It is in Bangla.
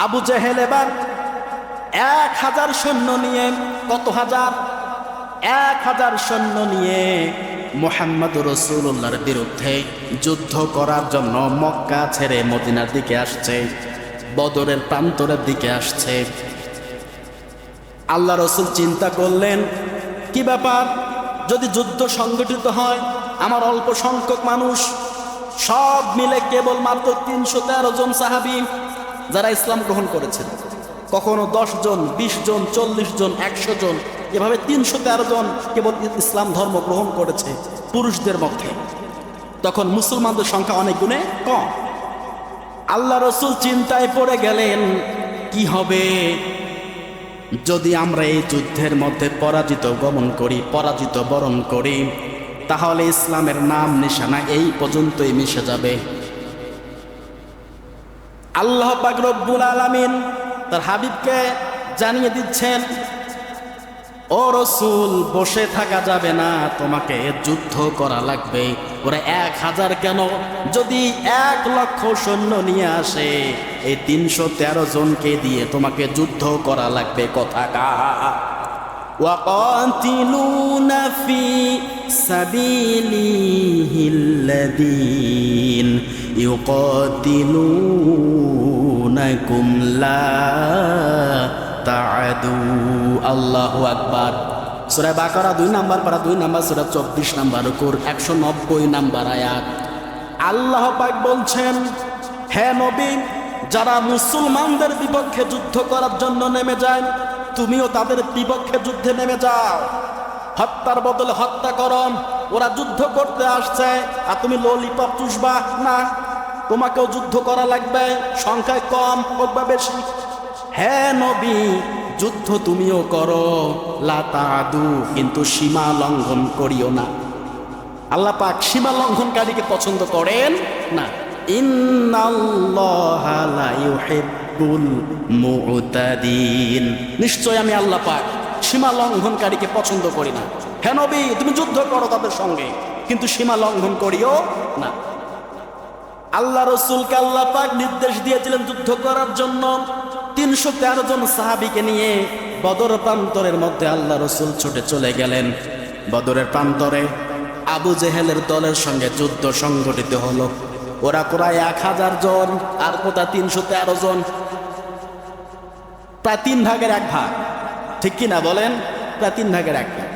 আবু জেহেল এবার 1000 সৈন্য নিয়ে, কত হাজার? 1000 সৈন্য নিয়ে মুহাম্মদ রাসূলুল্লাহর বিরুদ্ধে যুদ্ধ করার জন্য মক্কা ছেড়ে মদিনার দিকে আসছে, বদরের প্রান্তরের দিকে আসছে। আল্লাহ রাসূল চিন্তা করলেন, কি ব্যাপার, যদি যুদ্ধ সংগঠিত হয়, আমার অল্প সংখ্যক মানুষ সব মিলে কেবল মাত্র 313 জন সাহাবী যারা ইসলাম গ্রহণ করেছেন, কখনো 10 জন, 20 জন, 40 জন, 100 জন, এভাবে 313 জন কেবল ইসলাম ধর্ম গ্রহণ করেছে পুরুষদের মধ্যে। তখন মুসলমানদের সংখ্যা অনেক গুণে কম। আল্লাহ রাসূল চিন্তায় পড়ে গেলেন, কি হবে যদি আমরা এই যুদ্ধের মধ্যে পরাজিত বরণ করি, তাহলে ইসলামের নাম নিশানা এই পর্যন্তই মিশে যাবে। আল্লাহ পাক রব্বুল আলামিন তার হাবিবকে জানিয়ে দিচ্ছেন, ও রাসূল, বসে থাকা যাবে না, তোমাকে যুদ্ধ করা লাগবে। ওরা 1000 কেন, যদি 1 লক্ষ সৈন্য নিয়ে আসে, এই 313 জনকে দিয়ে তোমাকে যুদ্ধ করা লাগবে। কথাকার ওয়াকাতিলুনা ফি সাবিলিহিল্লাযীন ইউকাতিলুনাকুম লা তাআদু। আল্লাহু আকবার। সূরা বাকারা 2 নম্বর পারা 2 নম্বর সূরা 24 নম্বর রুকুর 190 নম্বর আয়াত। আল্লাহ পাক বলছেন, হে নবী, যারা মুসলমানদের বিপক্ষে যুদ্ধ করার জন্য নেমে যায়, তুমিও তাদের বিপক্ষে যুদ্ধে নেমে যাও। হত্যার বদলে হত্যা করো। ওরা যুদ্ধ করতে আসছে আর তুমি ললিপপ চুষবা না, তোমাকেও যুদ্ধ করা লাগবে, সংখ্যায় কম হোক বা বেশি। হে নবী, যুদ্ধ তুমিও করো, লা তাআদু, কিন্তু সীমা লঙ্ঘন করিও না। আল্লাহ পাক সীমা লঙ্ঘনকারীকে পছন্দ করেন না। ইন্নাল্লাহা লা ইউহিব্বুল মুতাদিন, নিশ্চয় আমি আল্লাহ পাক সীমা লঙ্ঘনকারীকে পছন্দ করি না। হে নবী, তুমি যুদ্ধ করো তাদের সঙ্গে, কিন্তু সীমা লঙ্ঘন করিও না। আল্লাহ রাসূলকে আল্লাহ পাক নির্দেশ দিয়েছিলেন যুদ্ধ করার জন্য। 313 জন সাহাবীকে নিয়ে বদর প্রান্তরের মধ্যে আল্লাহ রাসূল ছুটে চলে গেলেন। বদরের প্রান্তরে আবু জেহেলের দলের সঙ্গে যুদ্ধ সংগঠিত হলো। ওরা প্রায় 1000 জন, আর কোথা 313 জন, প্রায় 3 ভাগের 1 ভাগ। ঠিক কিনা বলেন? প্রায় 3 ভাগের 1 ভাগ।